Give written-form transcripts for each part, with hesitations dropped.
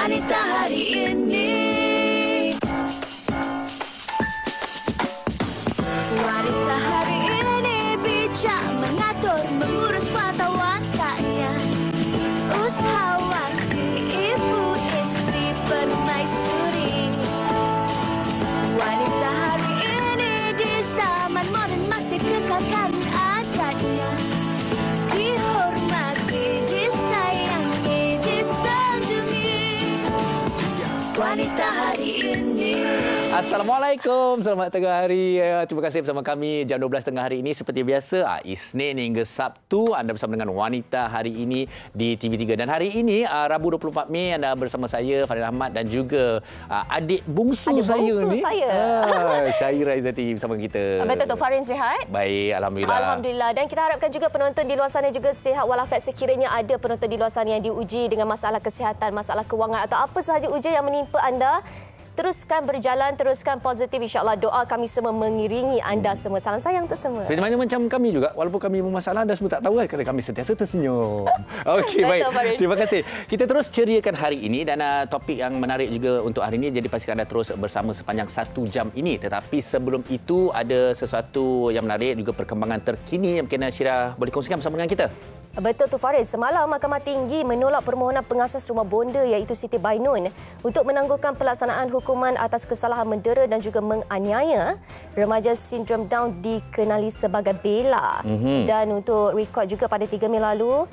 Wanita hari ini. Wanita hari ini bijak mengatur, mengurus mata wataknya. Usahawati, ibu, istri, permaisuri. Wanita hari ini di zaman modern masih kekalkan adatnya. Dihormati, disayangi, disanjungi. Wanita hari ini. Assalamualaikum, selamat tengah hari. Terima kasih bersama kami jam 12 tengah hari ini. Seperti biasa, Isnin hingga Sabtu anda bersama dengan Wanita hari ini di TV3. Dan hari ini, Rabu 24 Mei, anda bersama saya, Fadil Ahmad dan juga adik bungsu saya ni. Syaira Izzati bersama kita. Betul, Tok Farin sihat? Baik, Alhamdulillah. Alhamdulillah. Dan kita harapkan juga penonton di luar sana juga sihat walafiat sekiranya ada penonton di luar sana yang diuji dengan masalah kesihatan, masalah kewangan atau apa sahaja ujian yang menimpa anda. Teruskan berjalan, teruskan positif. InsyaAllah doa kami semua mengiringi anda semua. Salam sayang untuk semua. Seperti mana macam kami juga. Walaupun kami bermasalah, anda semua tak tahu kan kerana kami sentiasa tersenyum. Okey, baik. Terima kasih. Kita terus ceriakan hari ini dan topik yang menarik juga untuk hari ini. Jadi pastikan anda terus bersama sepanjang 1 jam ini. Tetapi sebelum itu ada sesuatu yang menarik juga perkembangan terkini yang mungkin Syira boleh kongsikan bersama dengan kita. Betul tu Faris. Semalam Mahkamah Tinggi menolak permohonan pengasas rumah bonda iaitu Siti Bainun untuk menangguhkan pelaksanaan hukuman atas kesalahan mendera dan juga menganiaya remaja sindrom Down dikenali sebagai Bella. Dan untuk rekod juga pada 3 Mei lalu,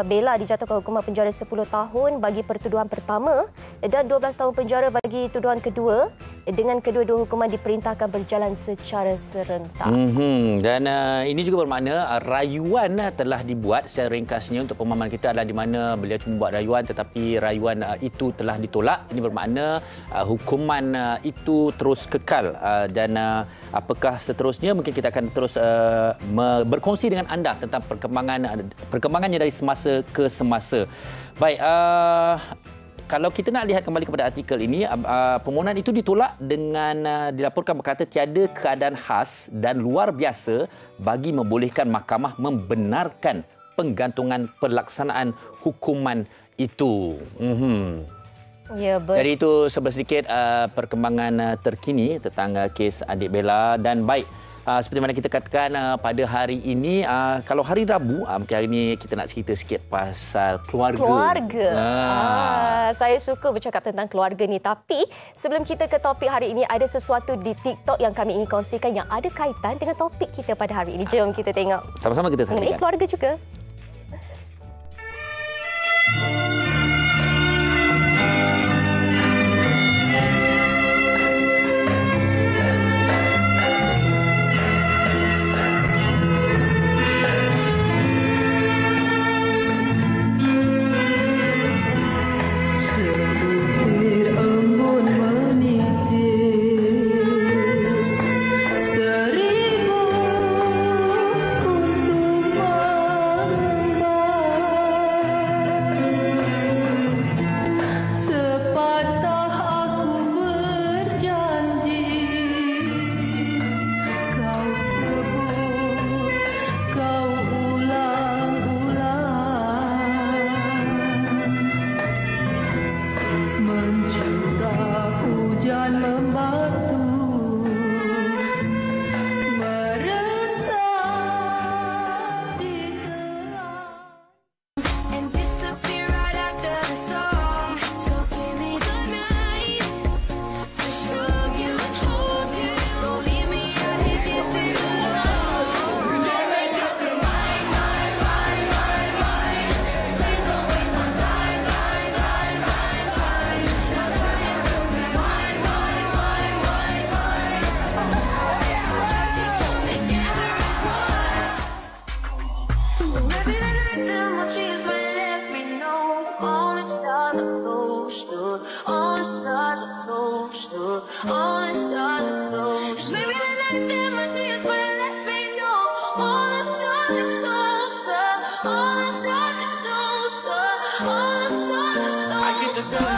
Bella dijatuhkan hukuman penjara 10 tahun bagi pertuduhan pertama dan 12 tahun penjara bagi tuduhan kedua, dengan kedua-dua hukuman diperintahkan berjalan secara serentak. Dan ini juga bermakna rayuan telah dibuat. Secara ringkasnya untuk pemahaman kita adalah di mana beliau cuma buat rayuan tetapi rayuan itu telah ditolak. Ini bermakna hukuman itu terus kekal. Dan apakah seterusnya, mungkin kita akan terus berkongsi dengan anda tentang perkembangannya dari semasa ke semasa. Baik, kalau kita nak lihat kembali kepada artikel ini, permohonan itu ditolak dengan dilaporkan berkata tiada keadaan khas dan luar biasa bagi membolehkan mahkamah membenarkan penggantungan pelaksanaan hukuman itu. Ya, jadi itu sedikit perkembangan terkini tentang kes adik Bella. Dan baik, seperti mana kita katakan pada hari ini, kalau hari Rabu, mungkin hari ini kita nak cerita sikit pasal keluarga. Saya suka bercakap tentang keluarga ni. Tapi sebelum kita ke topik hari ini, ada sesuatu di TikTok yang kami ingin kongsikan yang ada kaitan dengan topik kita pada hari ini. Jom kita tengok. Sama-sama kita saksikan. Mengenai keluarga juga.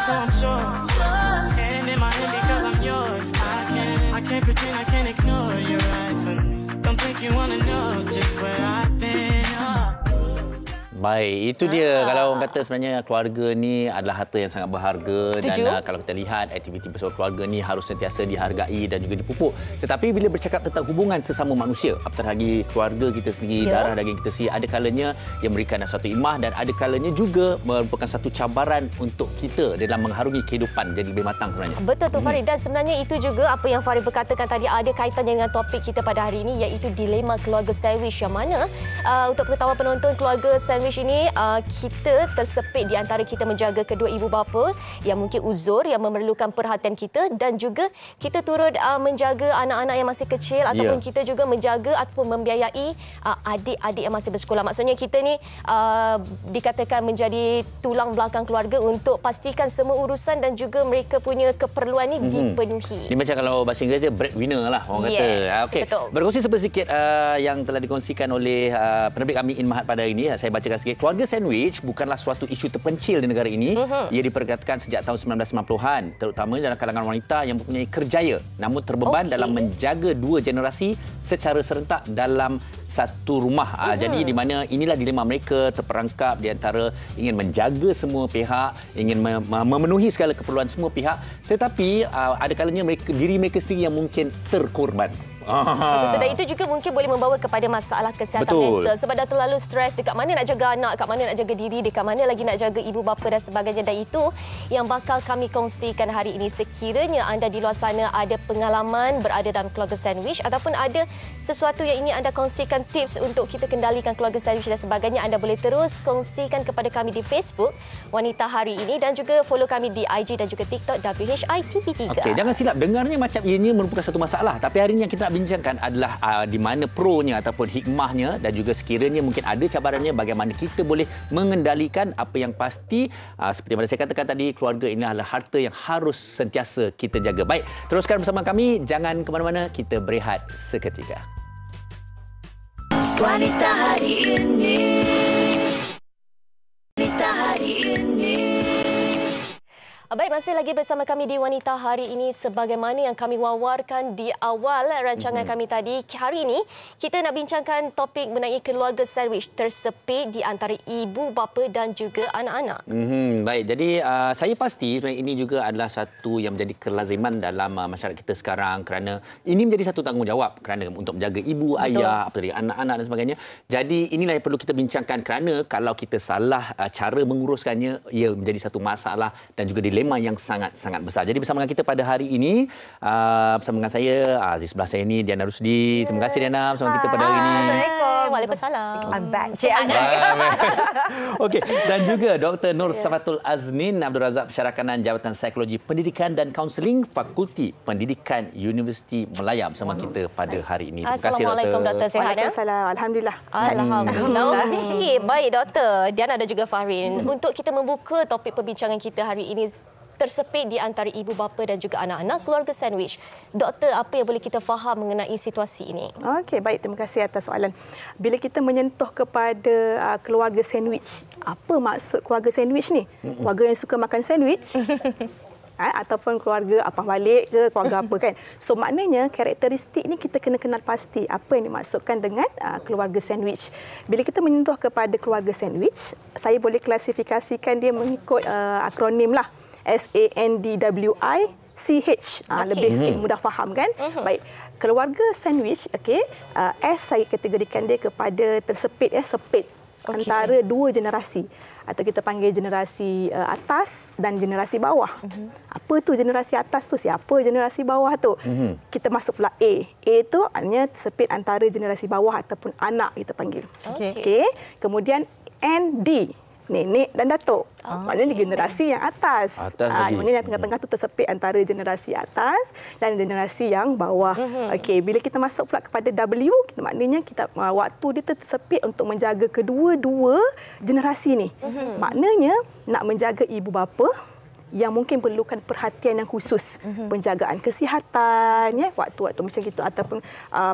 So I'm sure, and in my head because I'm yours. I can't pretend, I can't ignore you right from me. Don't think you wanna know just where I've been. Baik, itu dia. Kalau orang kata sebenarnya keluarga ni adalah harta yang sangat berharga. Setuju. Dan kalau kita lihat aktiviti bersama keluarga ni harus sentiasa dihargai dan juga dipupuk. Tetapi bila bercakap tentang hubungan sesama manusia, apatah lagi keluarga kita sendiri, darah daging kita sendiri, ada kalanya yang memberikan satu imah dan ada kalanya juga merupakan satu cabaran untuk kita dalam mengharungi kehidupan jadi lebih matang sebenarnya. Betul tu Farid, dan sebenarnya itu juga apa yang Farid berkatakan tadi ada kaitannya dengan topik kita pada hari ini, iaitu dilema keluarga sandwich, yang mana untuk pengetahuan penonton, keluarga sandwich ini kita tersepit di antara kita menjaga kedua ibu bapa yang mungkin uzur, yang memerlukan perhatian kita, dan juga kita turut menjaga anak-anak yang masih kecil ataupun kita juga menjaga ataupun membiayai adik-adik yang masih bersekolah. Maksudnya kita ni dikatakan menjadi tulang belakang keluarga untuk pastikan semua urusan dan juga mereka punya keperluan ni dipenuhi. Ini macam kalau bahasa Inggeris dia breadwinner lah orang kata. Okey. Berkongsi sedikit yang telah dikongsikan oleh penerbit kami In Mahat pada hari ini. Saya bacakan sikit. Keluarga sandwich bukanlah suatu isu terpencil di negara ini. Ia diperkatakan sejak tahun 1990-an, terutama dalam kalangan wanita yang mempunyai kerjaya namun terbeban dalam menjaga dua generasi secara serentak dalam satu rumah. Jadi di mana inilah dilema mereka terperangkap di antara ingin menjaga semua pihak, ingin memenuhi segala keperluan semua pihak, tetapi ada kalanya diri mereka sendiri yang mungkin terkorban. Betul. Dan itu juga mungkin boleh membawa kepada masalah kesihatan mental sebab dah terlalu stres dekat mana nak jaga anak, dekat mana nak jaga diri, dekat mana lagi nak jaga ibu bapa dan sebagainya. Dan itu yang bakal kami kongsikan hari ini. Sekiranya anda di luar sana ada pengalaman berada dalam keluarga sandwich ataupun ada sesuatu yang ingin anda kongsikan, tips untuk kita kendalikan keluarga sandwich dan sebagainya, anda boleh terus kongsikan kepada kami di Facebook Wanita Hari Ini dan juga follow kami di IG dan juga TikTok WHITV3. Okey, jangan silap, dengarnya macam ianya merupakan satu masalah, tapi hari ini yang kita nak bincangkan adalah di mana pronya ataupun hikmahnya dan juga sekiranya mungkin ada cabarannya, bagaimana kita boleh mengendalikan. Apa yang pasti seperti yang saya katakan tadi, keluarga ini adalah harta yang harus sentiasa kita jaga. Baik, teruskan bersama kami, jangan ke mana-mana, kita berehat seketika. Wanita Hari Ini. Wanita Hari Ini. Baik, masih lagi bersama kami di Wanita Hari Ini. Sebagaimana yang kami wawarkan di awal rancangan kami tadi, hari ini kita nak bincangkan topik mengenai keluarga sandwich tersepit di antara ibu bapa dan juga anak-anak. Baik, jadi saya pasti ini juga adalah satu yang menjadi kelaziman dalam masyarakat kita sekarang kerana ini menjadi satu tanggungjawab kerana untuk menjaga ibu, ayah, apa tadi, anak-anak dan sebagainya. Jadi inilah yang perlu kita bincangkan kerana kalau kita salah cara menguruskannya, ia menjadi satu masalah dan juga dilema yang sangat-sangat besar. Jadi bersama dengan kita pada hari ini, bersama dengan saya, di sebelah saya ini Diana Rusdi. Terima kasih Diana bersama kita pada hari ini. Assalamualaikum. Waalaikumsalam. I'm back. Okey, dan juga Dr. Nur Safatul Azmin Abdul Razak, Pensyarakanan Jabatan Psikologi Pendidikan dan Kaunseling Fakulti Pendidikan Universiti Melaya bersama kita pada hari ini. Terima kasih Assalamualaikum Doktor, sihat ya? Waalaikumsalam. Alhamdulillah. Alhamdulillah. Okey, baik Doktor Diana dan juga Fahrin. Untuk kita membuka topik perbincangan kita hari ini, tersepit di antara ibu bapa dan juga anak-anak, keluarga sandwich. Doktor, apa yang boleh kita faham mengenai situasi ini? Okey, baik. Terima kasih atas soalan. Bila kita menyentuh kepada keluarga sandwich, apa maksud keluarga sandwich ni? Keluarga yang suka makan sandwich? Ataupun keluarga apa balik ke, keluarga apa kan? So maknanya karakteristik ni kita kena kenal pasti apa yang dimaksudkan dengan keluarga sandwich. Bila kita menyentuh kepada keluarga sandwich, saya boleh klasifikasikan dia mengikut akronim lah. SANDWICH. Lebih sikit mudah faham kan? Baik. Keluarga sandwich, okey. S saya kategorikan dia kepada tersepit, sepit antara dua generasi. Atau kita panggil generasi atas dan generasi bawah. Apa tu generasi atas tu? Siapa generasi bawah tu? Kita masuk pula A. A tu artinya tersepit antara generasi bawah ataupun anak kita panggil. Okey. Kemudian N, D. Nenek dan datuk. Maknanya generasi yang atas. Maknanya yang tengah-tengah tu tersepit antara generasi atas dan generasi yang bawah. Okey, bila kita masuk pula kepada W, maknanya kita waktu dia tersepit untuk menjaga kedua-dua generasi ni. Maknanya nak menjaga ibu bapa yang mungkin perlukan perhatian yang khusus, penjagaan kesihatan, ya, waktu-waktu macam gitu, ataupun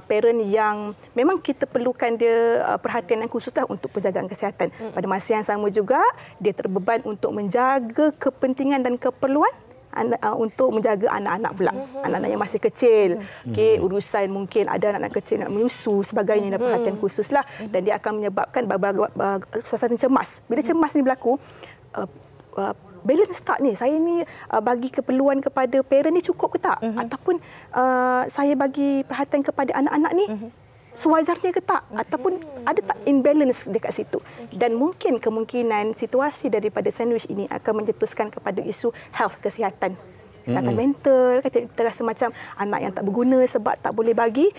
parent yang memang kita perlukan dia perhatian yang khusus lah untuk penjagaan kesihatan. Pada masa yang sama juga dia terbeban untuk menjaga kepentingan dan keperluan untuk menjaga anak-anak pula. Anak-anak yang masih kecil. Okey, urusan mungkin ada anak-anak kecil nak menyusu sebagainya, ada perhatian khususlah, dan dia akan menyebabkan suasana cemas. Bila cemas ni berlaku, balance tak ni, saya ni bagi keperluan kepada parent ni cukup ke tak, ataupun saya bagi perhatian kepada anak-anak ni sewajarnya ke tak, ataupun ada tak imbalance dekat situ. Dan mungkin kemungkinan situasi daripada sandwich ini akan mencetuskan kepada isu health, kesihatan mental, kita rasa macam anak yang tak berguna sebab tak boleh bagi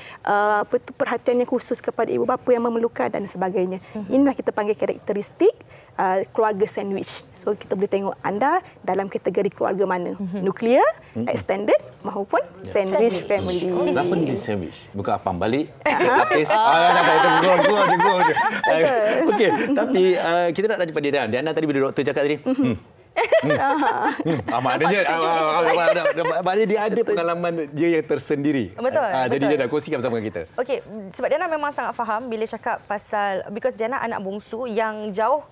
perhatian yang khusus kepada ibu bapa yang memerlukan dan sebagainya. Inilah kita panggil karakteristik keluarga sandwich. So kita boleh tengok anda dalam kategori keluarga mana, nuklear, extended maupun sandwich family. Kenapa ni sandwich? Bukan apam balik, lapis. Nak go je. Okey, tapi kita nak tanya pada Diana. Tadi bila doktor cakap tadi, maknanya dia ada pengalaman dia yang tersendiri. Betul. Jadi dia dah kongsikan bersama kita. Okey, sebab Diana memang sangat faham bila cakap pasal, because Diana anak bongsu yang jauh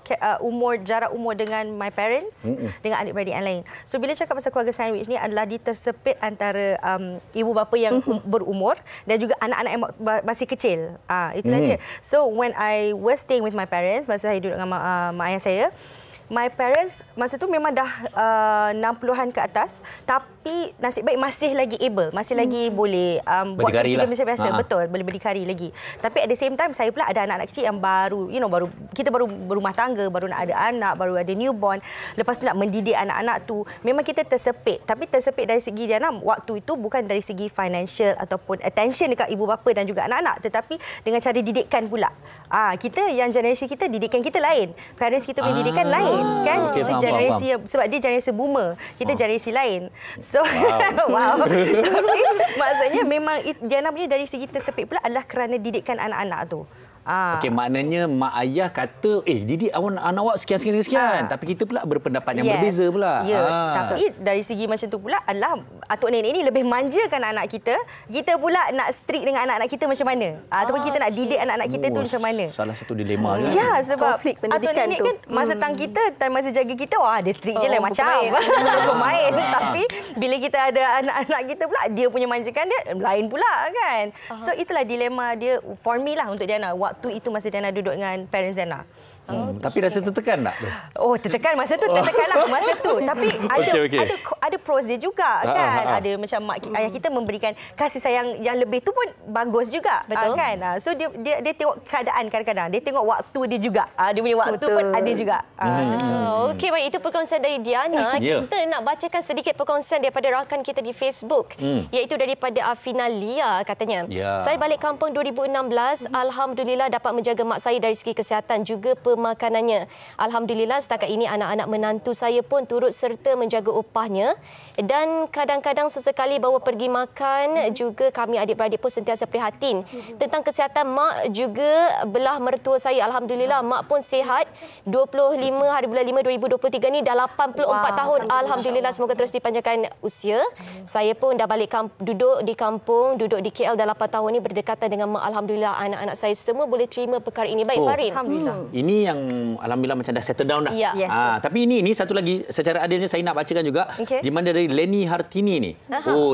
jarak umur dengan my parents, dengan adik-beradik yang lain. So bila cakap pasal keluarga sandwich ni adalah ditersepit antara ibu bapa yang berumur dan juga anak-anak yang masih kecil. Itulah dia. So when I was staying with my parents, masa saya duduk dengan mak ayah saya, my parents masa tu memang dah 60-an ke atas, tapi nasib baik masih lagi able, masih lagi boleh buat kerja macam biasa. Betul, boleh berdikari lagi. Tapi at the same time saya pula ada anak-anak kecil yang baru, kita baru berumah tangga, baru nak ada anak, baru ada newborn. Lepas tu nak mendidik anak-anak tu, memang kita tersepit. Tapi tersepit dari segi Diana, waktu itu bukan dari segi financial ataupun attention dekat ibu bapa dan juga anak-anak, tetapi dengan cara didikan pula. Kita yang generasi kita, didikan kita lain. Parents kita punya didikan lain. Kan? Okay, generasi faham. Sebab dia generasi boomer, kita generasi lain. So wow. Tapi maksudnya memang Diana punya dari segi tersepit pula adalah kerana didikan anak-anak tu. Okey, maknanya mak ayah kata, didik anak awak sekian. Tapi kita pula berpendapat yang berbeza pula. Ya, tapi dari segi macam tu pula adalah atuk nenek ni lebih manjakan anak kita. Kita pula nak strict dengan anak-anak kita macam mana? Ataupun kita nak didik anak-anak kita tu macam mana? Salah satu dilema je. Ya, sebab konflik atuk pendidikan nenek tu. kan masa tang kita, time masa jaga kita, dia strict je lah macam pemain. Tapi bila kita ada anak-anak kita pula, dia punya manjakan dia lain pula kan. So itulah dilema dia for me lah untuk Diana. Waktu itu masa Diana duduk dengan parents Diana. Tapi rasa tertekan tak? Tertekan masa tu, tertekanlah masa tu. Tapi ada pros dia juga kan. Ada macam mak ayah kita memberikan kasih sayang yang lebih tu pun bagus juga. Betul. Kan. So dia tengok keadaan kadang-kadang. Dia tengok waktu dia juga. Dia punya waktu pun ada juga. Okey, baik, itu perkongsian dari Diana. Kita nak bacakan sedikit perkongsian daripada rakan kita di Facebook, iaitu daripada Afina Lia katanya. Saya balik kampung 2016, alhamdulillah dapat menjaga mak saya dari segi kesihatan juga makanannya. Alhamdulillah setakat ini anak-anak menantu saya pun turut serta menjaga upahnya, dan kadang-kadang sesekali bawa pergi makan juga. Kami adik-beradik pun sentiasa prihatin tentang kesihatan mak juga belah mertua saya. Alhamdulillah mak pun sihat. 25 hari bulan 5 2023 ni dah 84 tahun. Alhamdulillah, semoga terus dipanjangkan usia. Saya pun dah balik duduk di kampung, duduk di KL dah 8 tahun ni, berdekatan dengan mak. Alhamdulillah anak-anak saya semua boleh terima perkara ini. Baik, Farid. Alhamdulillah. Ini yang alhamdulillah macam dah settle down dah. Ya. Yes. Tapi ini satu lagi secara adilnya saya nak bacakan juga. Di mana dari Leni Hartini ni.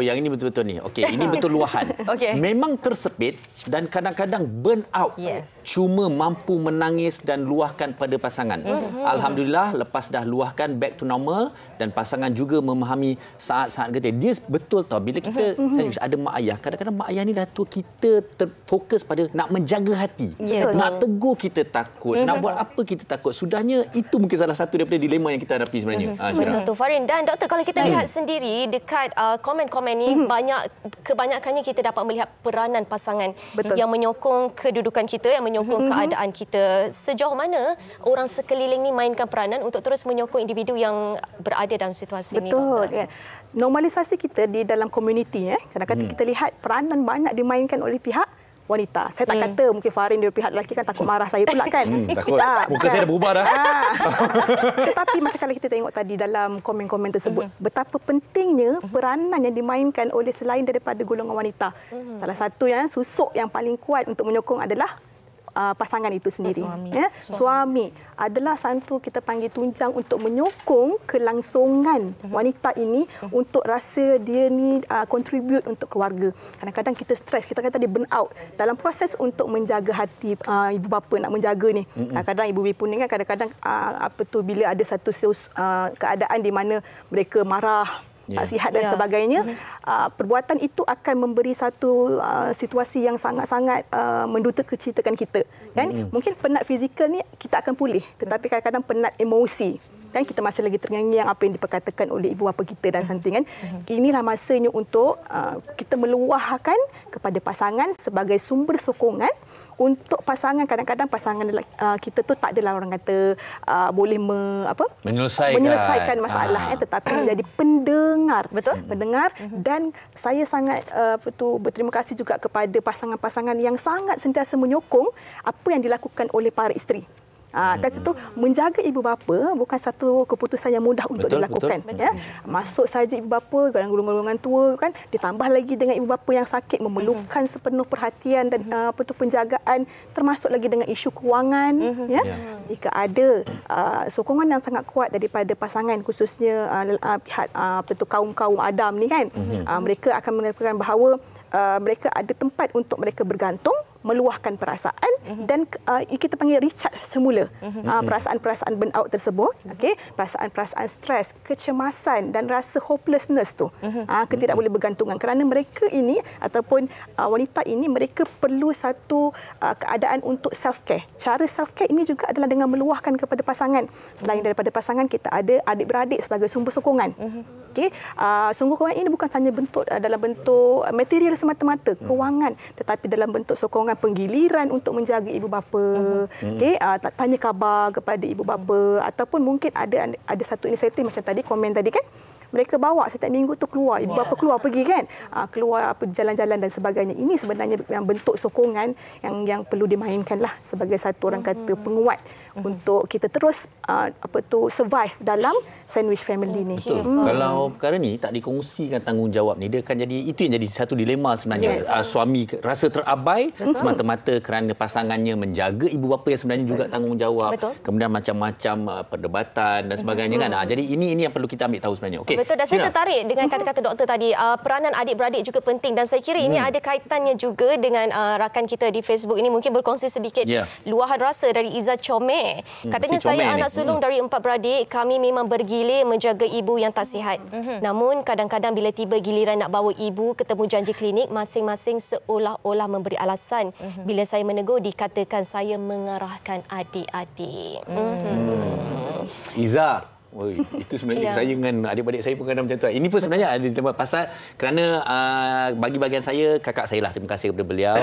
Yang ini betul-betul ni. Okey, ini betul luahan. Memang tersepit dan kadang-kadang burn out. Cuma mampu menangis dan luahkan pada pasangan. Alhamdulillah lepas dah luahkan back to normal, dan pasangan juga memahami saat-saat getih. Dia betul tau, bila kita ada mak ayah, kadang-kadang mak ayah ni dah tua, kita terfokus pada nak menjaga hati. Nak tegur kita takut, nak buat apa kita takut. Sudahnya itu mungkin salah satu daripada dilema yang kita hadapi sebenarnya. Betul tu, Farin. Dan doktor, kalau kita lihat sendiri dekat komen-komen ni, kebanyakannya kita dapat melihat peranan pasangan yang menyokong kedudukan kita, yang menyokong keadaan kita. Sejauh mana orang sekeliling ni mainkan peranan untuk terus menyokong individu yang berada dalam situasi ini? Betul. Normalisasi kita di dalam komuniti, kadang-kadang kita lihat peranan banyak dimainkan oleh pihak wanita. Saya tak kata mungkin Farin dari pihak lelaki kan takut marah saya pula kan. Takut. Muka saya dah berubah dah. Tetapi macam kalau kita tengok tadi dalam komen-komen tersebut, betapa pentingnya peranan yang dimainkan oleh selain daripada golongan wanita. Salah satu yang susuk yang paling kuat untuk menyokong adalah pasangan itu sendiri. Suami adalah satu kita panggil tunjang untuk menyokong kelangsungan wanita ini untuk rasa dia ni contribute untuk keluarga. Kadang-kadang kita stres, kita kata dia burn out dalam proses untuk menjaga hati ibu bapa nak menjaga ni. Kadang-kadang ibu-ibu ni kan kadang-kadang bila ada satu keadaan di mana mereka marah, tak sihat dan sebagainya, perbuatan itu akan memberi satu situasi yang sangat-sangat menduta kecitakan kita. Kan? Mungkin penat fizikal ni kita akan pulih, tetapi kadang-kadang penat emosi. Kan kita masih lagi terngiang apa yang diperkatakan oleh ibu bapa kita dan something kan. Inilah masanya untuk kita meluahkan kepada pasangan sebagai sumber sokongan untuk pasangan. Kadang-kadang pasangan kita tu tak adalah orang kata boleh menyelesaikan masalah, tetapi menjadi pendengar. Betul? Pendengar. Dan saya sangat berterima kasih juga kepada pasangan-pasangan yang sangat sentiasa menyokong apa yang dilakukan oleh para isteri. Dan itu menjaga ibu bapa bukan satu keputusan yang mudah untuk dilakukan. Ya. Masuk saja ibu bapa, golongan-golongan tua kan, ditambah lagi dengan ibu bapa yang sakit memerlukan sepenuh perhatian dan penjagaan, termasuk lagi dengan isu kewangan. Ya. Jika ada sokongan yang sangat kuat daripada pasangan, khususnya pihak kaum-kaum Adam ni kan, mereka akan menerangkan bahawa mereka ada tempat untuk mereka bergantung, meluahkan perasaan dan kita panggil recharge semula perasaan-perasaan burnout tersebut, perasaan-perasaan stres, kecemasan dan rasa hopelessness tu, tidak boleh bergantungan kerana mereka ini ataupun wanita ini mereka perlu satu keadaan untuk self care. Cara self care ini juga adalah dengan meluahkan kepada pasangan. Selain daripada pasangan, kita ada adik-beradik sebagai sumber sokongan. Sokongan ini bukan hanya dalam bentuk material semata-mata, kewangan, tetapi dalam bentuk sokongan penggiliran untuk menjaga ibu bapa, tanya khabar kepada ibu bapa, ataupun mungkin ada satu inisiatif macam tadi komen tadi kan, mereka bawa setiap minggu tu keluar, ibu bapa keluar pergi kan, keluar jalan-jalan dan sebagainya. Ini sebenarnya yang bentuk sokongan yang perlu dimainkan lah sebagai satu orang kata penguat untuk kita terus survive dalam sandwich family ni. Betul. Kalau perkara ni tak dikongsikan tanggungjawab ni, dia akan jadi, itu yang jadi satu dilema sebenarnya. Suami rasa terabai semata-mata kerana pasangannya menjaga ibu bapa yang sebenarnya juga tanggungjawab. Kemudian macam-macam perdebatan dan sebagainya kan. Jadi ini yang perlu kita ambil tahu sebenarnya. Okey. Betul, dan saya tertarik dengan kata-kata doktor tadi. Peranan adik-beradik juga penting dan saya kira ini ada kaitannya juga dengan rakan kita di Facebook ini mungkin berkongsi sedikit luahan rasa dari Iza Comel. Katanya, saya anak sulung dari 4 beradik, kami memang bergilir menjaga ibu yang tak sihat. Namun kadang-kadang bila tiba giliran nak bawa ibu ketemu janji klinik, masing-masing seolah-olah memberi alasan. Bila saya menegur, dikatakan saya mengarahkan adik-adik. Iza, itu sebenarnya saya dengan adik-adik saya pun kadang macam tu. Ini pun sebenarnya ada dilema pasal kerana bagi bagian saya, kakak saya lah, terima kasih kepada beliau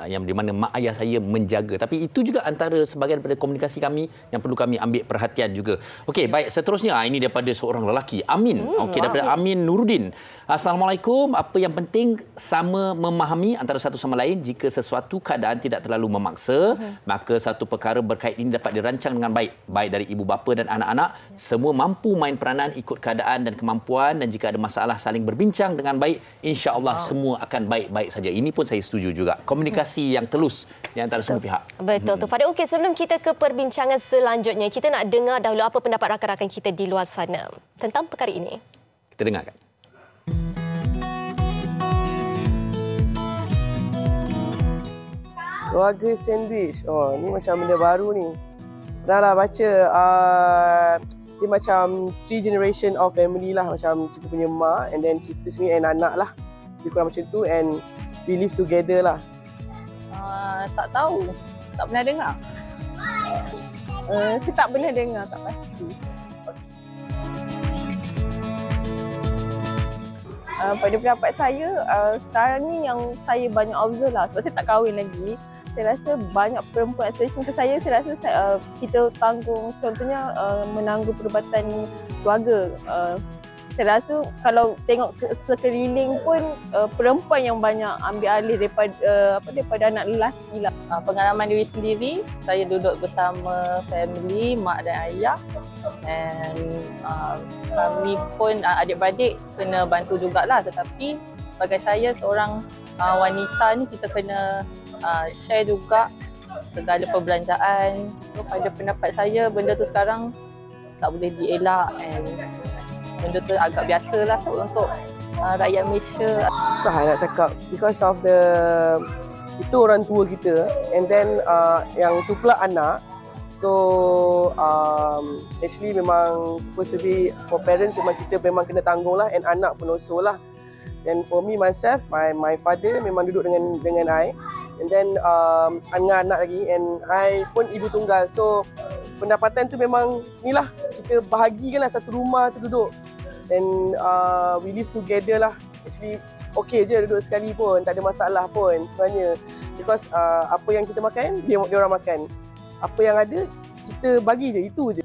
yang di mana mak ayah saya menjaga. Tapi itu juga antara sebahagian daripada komunikasi kami yang perlu kami ambil perhatian juga. Okey, baik, seterusnya ini daripada seorang lelaki, Amin. Okey, daripada Amin Nuruddin. Assalamualaikum. Apa yang penting sama memahami antara satu sama lain. Jika sesuatu keadaan tidak terlalu memaksa, maka satu perkara berkait ini dapat dirancang dengan baik dari ibu bapa dan anak-anak. Semua mampu main peranan ikut keadaan dan kemampuan, dan jika ada masalah saling berbincang dengan baik, insya-Allah semua akan baik-baik saja. Ini pun saya setuju juga. Komunikasi yang telus di antara semua pihak. Betul tu. Pada okey, sebelum kita ke perbincangan selanjutnya, kita nak dengar dahulu apa pendapat rakan-rakan kita di luar sana tentang perkara ini. Kita dengarkan. Keluarga sandwich. Ni macam benda baru ni. Pernahlah baca dia macam 3 generation of family lah, macam kita punya mak and then kita sendiri and anak lah. Dia kurang macam tu and we live together lah. Tak tahu. Tak pernah dengar. Saya tak pernah dengar, tak pasti. Pada pendapat saya, sekarang ni yang saya banyak observe lah, sebab saya tak kahwin lagi. Saya rasa banyak perempuan, especially macam saya rasa kita tanggung, contohnya menanggung perubatan keluarga. Saya rasa kalau tengok sekeliling pun perempuan yang banyak ambil alih daripada anak lelaki lah. Pengalaman diri sendiri, saya duduk bersama family, mak dan ayah, and kami pun adik-beradik kena bantu jugalah, tetapi sebagai saya seorang wanita ni, kita kena share juga segala perbelanjaan. So, pada pendapat saya, benda tu sekarang tak boleh dielak and benda tu agak biasalah untuk rakyat Malaysia. Susah nak cakap because of itu orang tua kita and then yang tu pula anak. So actually memang supposed to be for parents memang kita memang kena tanggung lah and anak pun also lah. And for me myself, my father memang duduk dengan I and then dengan anak lagi and I pun ibu tunggal. So pendapatan tu memang ni lah, kita bahagikan lah satu rumah tu duduk and we live together lah. Actually okay je duduk sekali pun, tak ada masalah pun sebenarnya because apa yang kita makan dia orang makan, apa yang ada kita bagi je, itu je.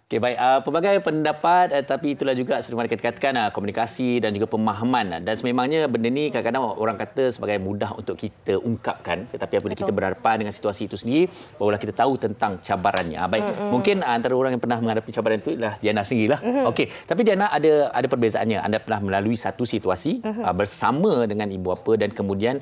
Okey, baik. Pelbagai pendapat tapi itulah juga seperti mana kita katakan komunikasi dan juga pemahaman. Dan sememangnya benda ni kadang-kadang orang kata sebagai mudah untuk kita ungkapkan, tetapi apabila kita berhadapan dengan situasi itu sendiri barulah kita tahu tentang cabarannya. Baik. Mungkin antara orang yang pernah menghadapi cabaran itu ialah Diana sendirilah. Okey, tapi Diana ada perbezaannya. Anda pernah melalui satu situasi bersama dengan ibu bapa dan kemudian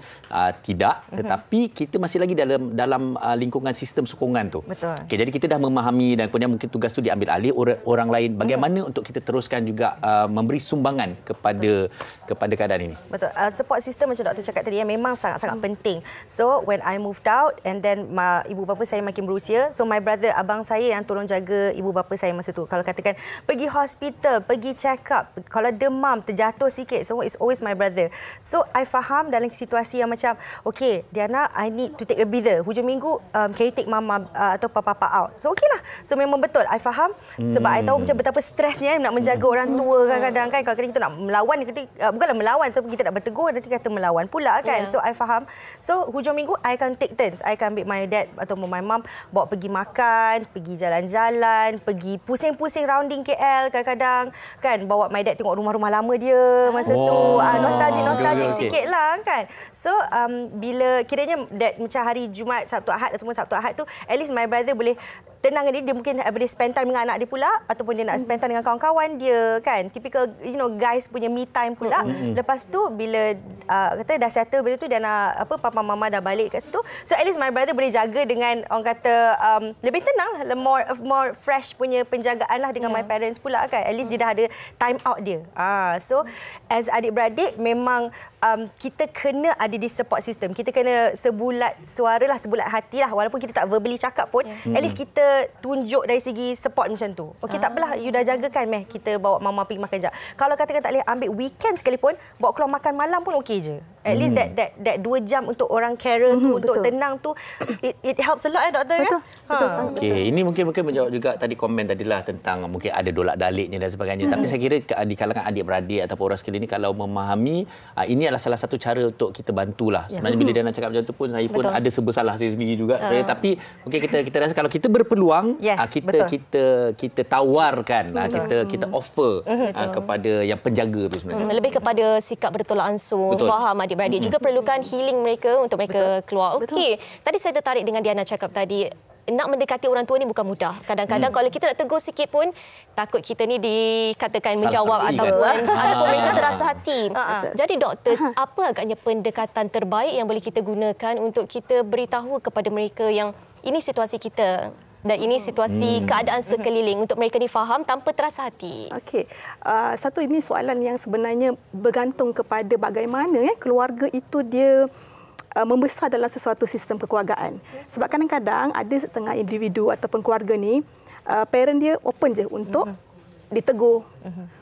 tidak, tetapi kita masih lagi dalam lingkungan sistem sokongan tu. Betul. Okey, jadi kita dah memahami dan kemudian mungkin tugas tu diambil alih orang lain. Bagaimana untuk kita teruskan juga memberi sumbangan kepada keadaan ini? Betul. Support system macam doktor cakap tadi memang sangat-sangat penting. So when I moved out and then ibu bapa saya makin berusia, so my brother, abang saya yang tolong jaga ibu bapa saya masa tu. Kalau katakan pergi hospital, pergi check up, kalau demam, terjatuh sikit, so it's always my brother. So I faham dalam situasi yang macam, okay Diana, I need to take a breather. Hujung minggu can you take mama atau papa out? So okay lah. So memang betul, I faham. Sebab I tahu macam betapa stresnya nak menjaga orang tua kadang-kadang kan. Kalau kita nak melawan, bukanlah melawan, tapi kita nak bertegur, nanti kata melawan pula kan. So I faham. So hujung minggu I akan take turns. I akan ambil my dad atau my mum bawa pergi makan, pergi jalan-jalan, pergi pusing-pusing rounding KL kadang-kadang kan. Bawa my dad tengok rumah-rumah lama dia masa tu. Nostalgic sikit lah kan. So bila kiranya dad macam hari Jumaat, Sabtu Ahad ataupun Sabtu Ahad tu, at least my brother boleh tenang dia mungkin boleh spend time dengan anak dia pula ataupun dia nak spend time dengan kawan-kawan dia kan. Typical guys punya me time pula. Lepas tu bila kata dah settle benda tu, dia nak papa mama dah balik kat situ. So at least my brother boleh jaga dengan orang kata lebih tenang, more fresh punya penjagaan lah dengan my parents pula kan. At least dia dah ada time out dia. So as adik-beradik memang kita kena ada di support system. Kita kena sebulat suara lah, sebulat hati lah. Walaupun kita tak verbally cakap pun, at least kita tunjuk dari segi support macam tu. Okey, tak apalah, you dah jagakan meh, kita bawa mama pergi makan jap. Kalau katakan tak boleh ambil weekend sekalipun, bawa keluar makan malam pun okey je. At least that 2 jam untuk orang carer tu, untuk tenang tu, it helps a lot doktor. Betul. Betul. Okey, ini mungkin menjawab juga tadi komen tadilah tentang mungkin ada dolak-daliknya dan sebagainya. Tapi saya kira di kalangan adik-beradik ataupun orang sekeliling kalau memahami, ini adalah salah satu cara untuk kita bantulah. Sebenarnya bila dia nak cakap macam tu pun, saya pun ada serba salah saya sendiri juga. Tapi mungkin kita rasa kalau kita berpeluang, kita tawarkan, kita offer kepada yang penjaga tu sebenarnya. Lebih kepada sikap bertolak ansur, faham adik-beradik juga perlukan healing mereka untuk mereka keluar. Okey, tadi saya tertarik dengan Diana cakap tadi, nak mendekati orang tua ni bukan mudah. Kadang-kadang kalau kita nak tegur sikit pun takut kita ni dikatakan menjawab ataupun mereka terasa hati. Jadi doktor, apa agaknya pendekatan terbaik yang boleh kita gunakan untuk kita beritahu kepada mereka yang ini situasi kita dan ini situasi keadaan sekeliling untuk mereka ni faham tanpa terasa hati? Okey. Satu, ini soalan yang sebenarnya bergantung kepada bagaimana keluarga itu dia membesar dalam sesuatu sistem kekeluargaan. Sebab kadang-kadang ada setengah individu ataupun keluarga ni, parent dia open je untuk ditegur.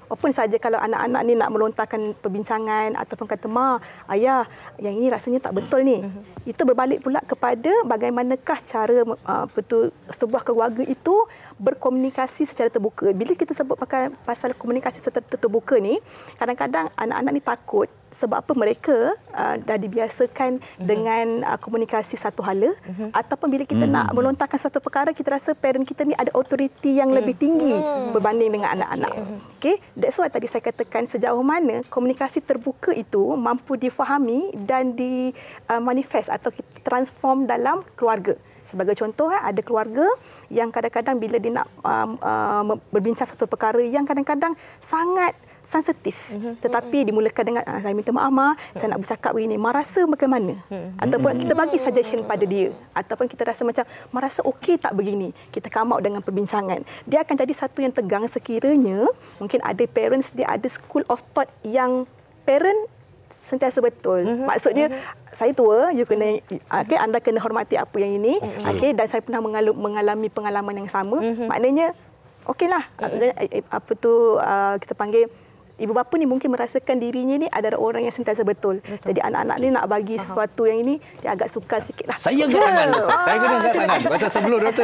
Open saja kalau anak-anak ni nak melontarkan perbincangan ataupun kata, "Ma, ayah, yang ini rasanya tak betul ni." Itu berbalik pula kepada bagaimanakah cara betul sebuah keluarga itu berkomunikasi secara terbuka. Bila kita sebut pasal komunikasi secara terbuka ni, kadang-kadang anak-anak ni takut sebab apa mereka dah dibiasakan dengan komunikasi satu hala, ataupun bila kita nak melontarkan suatu perkara, kita rasa parent kita ni ada autoriti yang lebih tinggi berbanding dengan anak-anak. Okay? That's why tadi saya katakan sejauh mana komunikasi terbuka itu mampu difahami dan dimanifest atau transform dalam keluarga. Sebagai contoh, ada keluarga yang kadang-kadang bila dia nak berbincang satu perkara yang kadang-kadang sangat sensitif, tetapi dimulakan dengan saya minta maaf Ma, saya nak bercakap begini, Ma rasa bagaimana? Ataupun kita bagi suggestion pada dia, ataupun kita rasa macam Ma rasa okey tak begini, kita come out dengan perbincangan. Dia akan jadi satu yang tegang sekiranya mungkin ada parents, dia ada school of thought yang parent sentiasa betul. Maksudnya saya tua, you kena anda kena hormati apa yang ini. Dan saya pernah mengalami pengalaman yang sama. Maknanya okeylah. Kita panggil ibu bapa ni mungkin merasakan dirinya ni adalah orang yang sentiasa betul. Jadi anak-anak ni nak bagi sesuatu yang ini, dia agak sukar sikitlah. Saya angkat tangan. Saya kena angkat tangan. Pasal sebelum doktor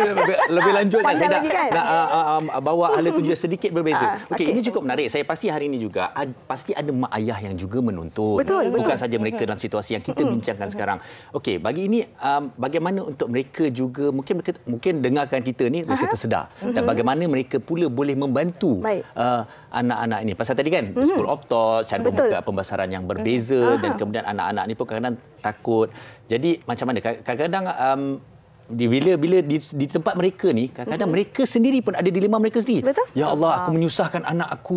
lebih lanjut saya nak bawa hala tu sedikit berbeza. Okey, ini cukup menarik. Saya pasti hari ini juga pasti ada mak ayah yang juga menonton. Bukan saja mereka dalam situasi yang kita bincangkan sekarang. Okey, bagi ini bagaimana untuk mereka juga mungkin dengarkan kita ni mereka tersedar dan bagaimana mereka pula boleh membantu anak-anak ini. Pasal tadi kan school of thought, cara membuka pembasaran yang berbeza dan kemudian anak-anak ni pun kadang-kadang takut. Jadi macam mana? Kadang-kadang bila di tempat mereka ni, kadang-kadang mereka sendiri pun ada dilema mereka sendiri. Ya Allah, aku menyusahkan anak aku.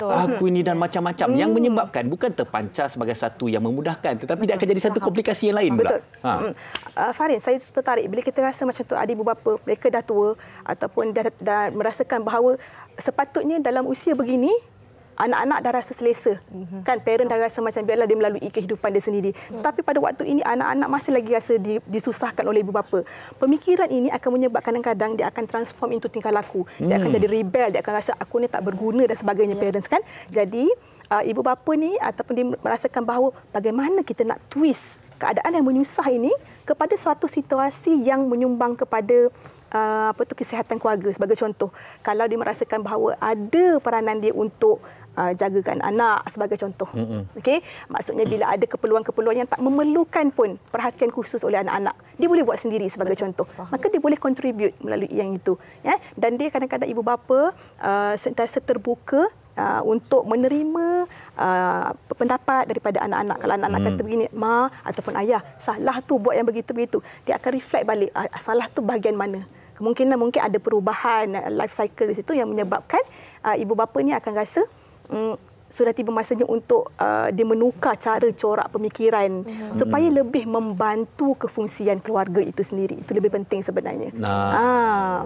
Aku ini dan macam-macam yang menyebabkan bukan terpancar sebagai satu yang memudahkan, tetapi dia akan jadi satu komplikasi yang lain pula. Farin, saya tertarik bila kita rasa macam tu ada ibu bapa, mereka dah tua ataupun dah merasakan bahawa sepatutnya dalam usia begini anak-anak dah rasa selesa. Kan parent dah rasa macam biarlah dia melalui kehidupan dia sendiri. Tapi pada waktu ini anak-anak masih lagi rasa disusahkan oleh ibu bapa. Pemikiran ini akan menyebabkan kadang-kadang dia akan transform into tingkah laku. Dia akan jadi rebel, dia akan rasa aku ni tak berguna dan sebagainya parents kan. Jadi ibu bapa ni ataupun dia merasakan bahawa bagaimana kita nak twist keadaan yang menyusah ini kepada suatu situasi yang menyumbang kepada kesihatan keluarga. Sebagai contoh, kalau dia merasakan bahawa ada peranan dia untuk jagakan anak sebagai contoh. Okey, maksudnya bila ada keperluan-keperluan yang tak memerlukan pun perhatian khusus oleh anak-anak, dia boleh buat sendiri sebagai contoh. Maka dia boleh contribute melalui yang itu, ya. Dan dia kadang-kadang ibu bapa sentiasa terbuka untuk menerima pendapat daripada anak-anak. Kalau anak-anak kata begini, Ma ataupun ayah, salah tu buat yang begitu-begitu, dia akan reflect balik, salah tu bahagian mana. Mungkin ada perubahan life cycle di situ yang menyebabkan ibu bapa ni akan rasa sudah tiba masanya untuk dia menukar cara corak pemikiran supaya lebih membantu kefungsian keluarga itu sendiri. Itu lebih penting sebenarnya.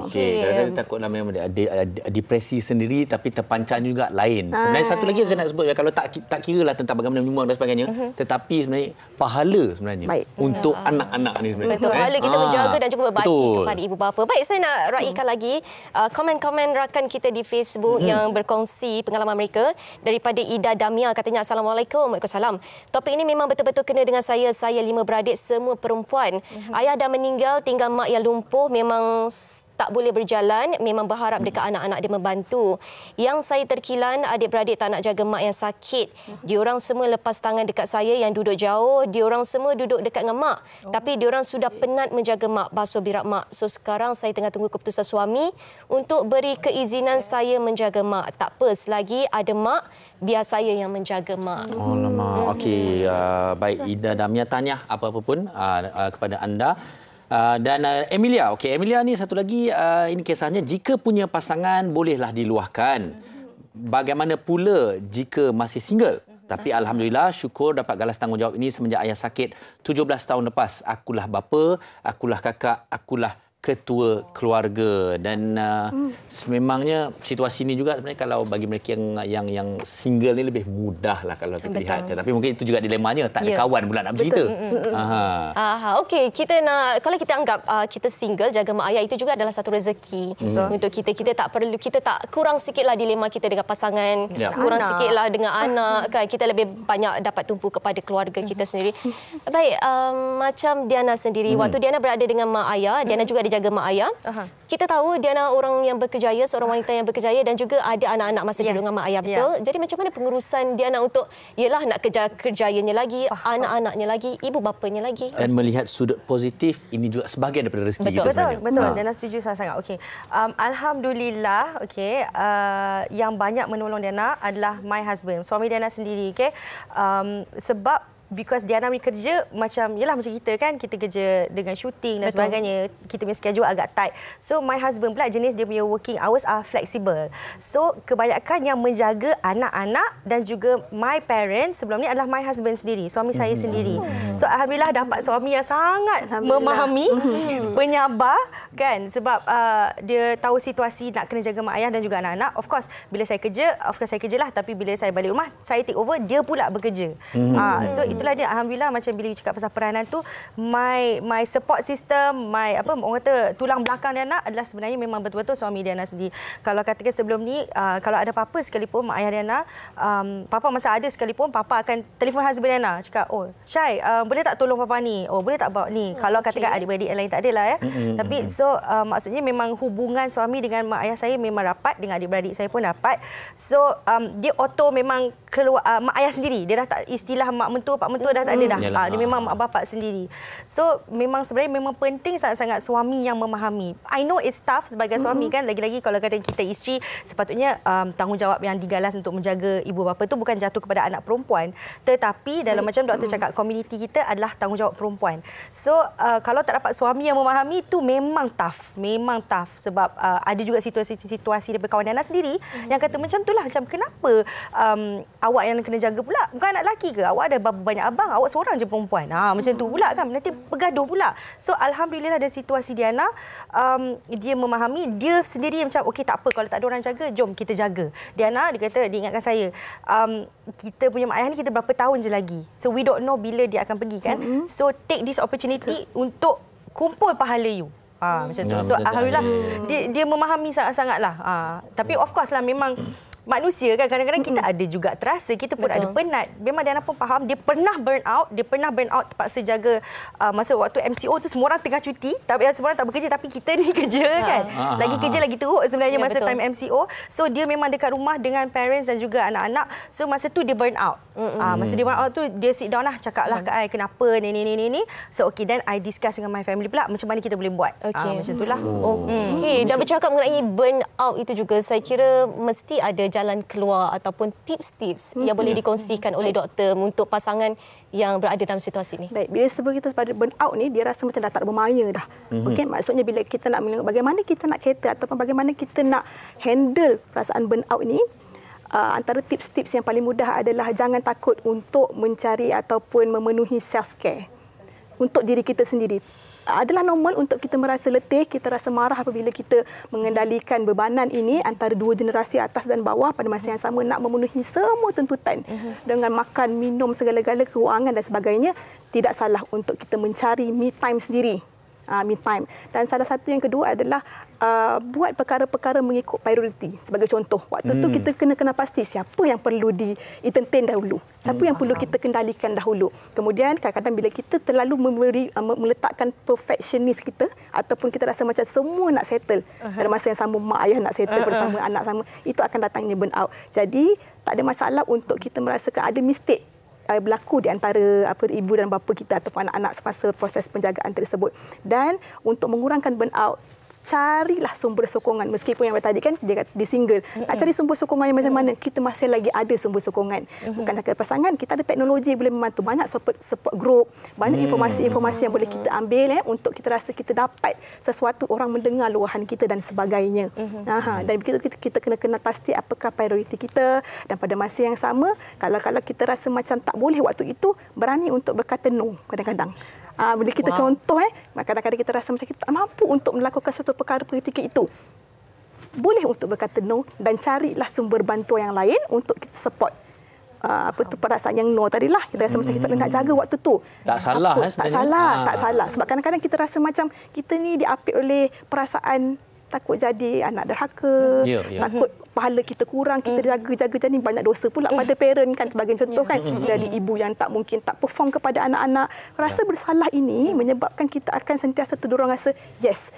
Okey, kadang-kadang takutlah memang ada depresi sendiri tapi terpancar juga lain. Sebenarnya satu lagi saya nak sebut, kalau tak kiralah tentang bagaimana menyumbang dan sebagainya, tetapi sebenarnya pahala sebenarnya untuk anak-anak ni sebenarnya. Betul, pahala kita menjaga dan juga berbagi kepada ibu bapa. Baik, saya nak raikan lagi komen-komen rakan kita di Facebook yang berkongsi pengalaman mereka. Daripada Ida Damia, katanya Assalamualaikum. Waalaikumsalam. Topik ini memang betul-betul kena dengan saya. Saya 5 beradik, semua perempuan. Ayah dah meninggal, tinggal mak yang lumpuh. Memang tak boleh berjalan, memang berharap dekat anak-anak dia membantu. Yang saya terkilan, adik-beradik tak nak jaga mak yang sakit. Diorang semua lepas tangan dekat saya yang duduk jauh. Diorang semua duduk dekat dengan mak. Tapi diorang sudah penat menjaga mak, basuh birak mak. So sekarang saya tengah tunggu keputusan suami untuk beri keizinan saya menjaga mak. Tak apa, selagi ada mak, biar saya yang menjaga mak. Alamak. Okey, baik Ida Damia, tanya apa-apa pun kepada anda. Dan Emilia, okey, Emilia ni satu lagi, ini kisahnya, jika punya pasangan bolehlah diluahkan. Bagaimana pula jika masih single? Tapi alhamdulillah, syukur dapat galas tanggungjawab ini semenjak ayah sakit 17 tahun lepas. Akulah bapa, akulah kakak, akulah ketua keluarga. Dan sememangnya situasi ini juga sebenarnya kalau bagi mereka yang single ni lebih mudah lah kalau kita lihat. Tapi mungkin itu juga dilemanya, tak ada kawan pula nak bercerita. Okey, kita nak, kalau kita anggap kita single, jaga mak ayah itu juga adalah satu rezeki untuk kita. Kita tak perlu, kita tak kurang sikitlah dilema kita dengan pasangan, kurang sikitlah dengan anak kan. Kita lebih banyak dapat tumpu kepada keluarga kita sendiri. Baik, macam Diana sendiri, waktu Diana berada dengan mak ayah, Diana juga jaga mak ayah. Kita tahu Diana orang yang berkejaya, seorang wanita yang berkejaya dan juga ada anak-anak masa dulu dengan mak ayah, betul? Jadi macam mana pengurusan Diana untuk nak kejar kerjayanya lagi, anak-anaknya lagi, ibu bapanya lagi. Dan melihat sudut positif, ini juga sebahagian daripada rezeki kita sebenarnya. Betul. Diana setuju sangat-sangat. Okey. Alhamdulillah, okey, yang banyak menolong Diana adalah my husband, suami Diana sendiri, okey. Sebab because Diana punya kerja macam kita kan, kita kerja dengan shooting dan sebagainya, kita punya schedule agak tight. So my husband pula jenis dia punya working hours are flexible. So kebanyakan yang menjaga anak-anak dan juga my parents sebelum ni adalah my husband sendiri, suami saya sendiri. So alhamdulillah dapat suami yang sangat memahami, penyabar kan, sebab dia tahu situasi nak kena jaga mak ayah dan juga anak-anak. Of course bila saya kerja, lah, tapi bila saya balik rumah saya take over, dia pula bekerja. So itulah dia, alhamdulillah, macam bila cakap pasal peranan tu, my support system, my orang kata tulang belakang Diana adalah sebenarnya memang betul-betul suami Diana sendiri. Kalau katakan sebelum ni, kalau ada apa-apa sekalipun mak ayah Diana, papa masa ada sekalipun, papa akan telefon husband Diana cakap, oh Syai, boleh tak tolong papa ni, oh boleh tak bawa ni. Kalau katakan adik-beradik yang lain tak adalah tapi so maksudnya memang hubungan suami dengan mak ayah saya memang rapat, dengan adik-beradik saya pun rapat. So dia auto memang keluar, mak ayah sendiri, dia dah tak istilah mak mentua, pak mentua dah tak ada dah. Dia memang mak bapak sendiri. So memang sebenarnya memang penting sangat-sangat suami yang memahami. I know it's tough sebagai suami kan, lagi-lagi kalau kata kita isteri, sepatutnya tanggungjawab yang digalas untuk menjaga ibu bapa tu bukan jatuh kepada anak perempuan, tetapi dalam macam doktor cakap, komuniti kita adalah tanggungjawab perempuan. So kalau tak dapat suami yang memahami tu memang tough, sebab ada juga situasi daripada kawan Diana sendiri yang kata macam itulah, macam kenapa awak yang kena jaga pula, bukan anak lelaki ke, awak ada banyak abang, awak seorang je perempuan, macam tu pula kan, nanti bergaduh pula. So alhamdulillah ada situasi Diana, dia memahami, dia sendiri macam okey tak apa, kalau tak ada orang jaga, jom kita jaga. Diana, dia kata, dia ingatkan saya, kita punya mak ayah ni kita berapa tahun je lagi, so we don't know bila dia akan pergi kan. So take this opportunity untuk kumpul pahala you. Macam tu. So alhamdulillah dia memahami sangat-sangatlah. Tapi of course lah, memang manusia kan, kadang-kadang kita ada juga terasa, kita pun ada penat. Memang Diana pun faham, dia pernah burn out, terpaksa jaga masa waktu MCO tu semua orang tengah cuti, tapi semua orang tak bekerja, tapi kita ni kerja kan. Lagi kerja lagi teruk sebenarnya masa time MCO. So dia memang dekat rumah dengan parents dan juga anak-anak. So masa tu dia burn out. Masa dia burn out tu, dia sit down lah, cakap lah ke I, kenapa ni. So okay, then I discuss dengan my family pula macam mana kita boleh buat. Macam tu lah. Dan bercakap mengenai burn out itu juga, saya kira mesti ada jalan keluar ataupun tips-tips yang boleh dikongsikan oleh doktor untuk pasangan yang berada dalam situasi ini. Baik, bila sebelum kita pada burn out ni, dia rasa macam dah tak bermaya dah. Okey, maksudnya bila kita nak menengok bagaimana kita nak cater ataupun bagaimana kita nak handle perasaan burn out ni, antara tips-tips yang paling mudah adalah jangan takut untuk mencari ataupun memenuhi self-care untuk diri kita sendiri. Adalah normal untuk kita merasa letih, kita rasa marah apabila kita mengendalikan bebanan ini antara dua generasi atas dan bawah pada masa yang sama, nak memenuhi semua tuntutan dengan makan, minum, segala-gala, keuangan dan sebagainya. Tidak salah untuk kita mencari me time sendiri. Me time. Dan salah satu yang kedua adalah buat perkara-perkara mengikut prioriti. Sebagai contoh, waktu tu kita kena pasti siapa yang perlu di-entertain dahulu, siapa yang perlu kita kendalikan dahulu. Kemudian kadang-kadang bila kita terlalu meletakkan perfectionist kita, ataupun kita rasa macam semua nak settle pada masa yang sama, mak ayah nak settle bersama anak sama, itu akan datangnya burnout. Jadi tak ada masalah untuk kita merasakan ada mistake berlaku di antara ibu dan bapa kita ataupun anak-anak semasa proses penjagaan tersebut. Dan untuk mengurangkan burnout, carilah sumber sokongan. Meskipun yang tadi kan dia single, nak cari sumber sokongan yang macam mana, kita masih lagi ada sumber sokongan. Bukan sahaja pasangan, kita ada teknologi boleh membantu, banyak support group, banyak informasi-informasi yang boleh kita ambil untuk kita rasa kita dapat sesuatu, orang mendengar luahan kita dan sebagainya. Dan begitu kita kena pasti apakah prioriti kita, dan pada masa yang sama, kalau kita rasa macam tak boleh waktu itu, berani untuk berkata no kadang-kadang. Bila kita contoh, kadang-kadang kita rasa macam kita tak mampu untuk melakukan satu perkara ketika itu. Boleh untuk berkata no dan carilah sumber bantuan yang lain untuk kita support. Perasaan yang no tadilah. Kita rasa macam kita nak jaga waktu tu. Tak salah sebenarnya. Tak salah. Sebab kadang-kadang kita rasa macam kita ni diapit oleh perasaan takut jadi anak derhaka, takut pahala kita kurang, kita jaga jadi banyak dosa pula pada parent kan, sebagai contoh kan, dari ibu yang tak perform kepada anak-anak. Rasa bersalah ini menyebabkan kita akan sentiasa terdorong rasa yes,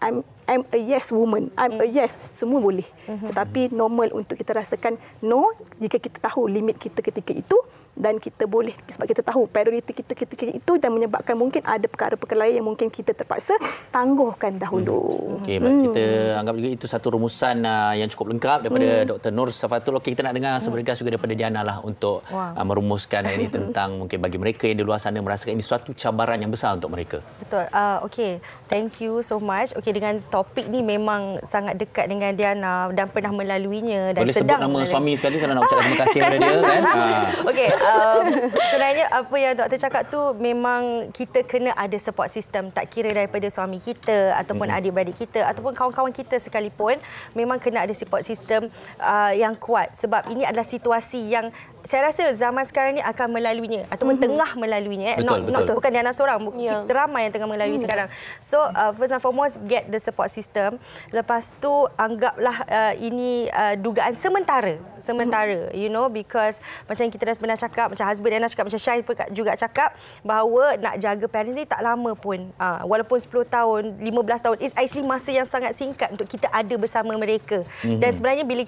I'm a yes woman, I'm a yes, semua boleh. Tetapi normal untuk kita rasakan no jika kita tahu limit kita ketika itu, dan kita boleh, sebab kita tahu prioriti kita ketika itu, dan menyebabkan mungkin ada perkara-perkara lain yang mungkin kita terpaksa tangguhkan dahulu. Okey, kita anggap juga itu satu rumusan yang cukup lengkap lengkap daripada Dr. Nur Safatul. Okey, kita nak dengar sebergas juga daripada Diana lah untuk merumuskan ini tentang mungkin bagi mereka yang di luar sana merasakan ini suatu cabaran yang besar untuk mereka. Betul. Okey, thank you so much. Okey, dengan topik ni memang sangat dekat dengan Diana dan pernah melaluinya dan boleh sedang sebut nama suami sekali kalau nak ucapkan terima kasih kepada dia kan. Okey, sebenarnya apa yang doktor cakap tu memang kita kena ada support system, tak kira daripada suami kita ataupun adik-beradik kita ataupun kawan-kawan kita sekalipun, memang kena ada support system yang kuat sebab ini adalah situasi yang saya rasa zaman sekarang ni akan melaluinya ataupun tengah melaluinya. Betul. Bukan Diana seorang, kita ramai yang tengah melalui sekarang. So first and foremost, get the support system. Lepas tu anggaplah ini dugaan sementara, you know, because macam kita dah pernah cakap, macam husband Diana cakap, macam Syahid juga cakap bahawa nak jaga parents ni tak lama pun. Walaupun 10 tahun, 15 tahun, it's actually masa yang sangat singkat untuk kita ada bersama mereka. Dan sebenarnya bila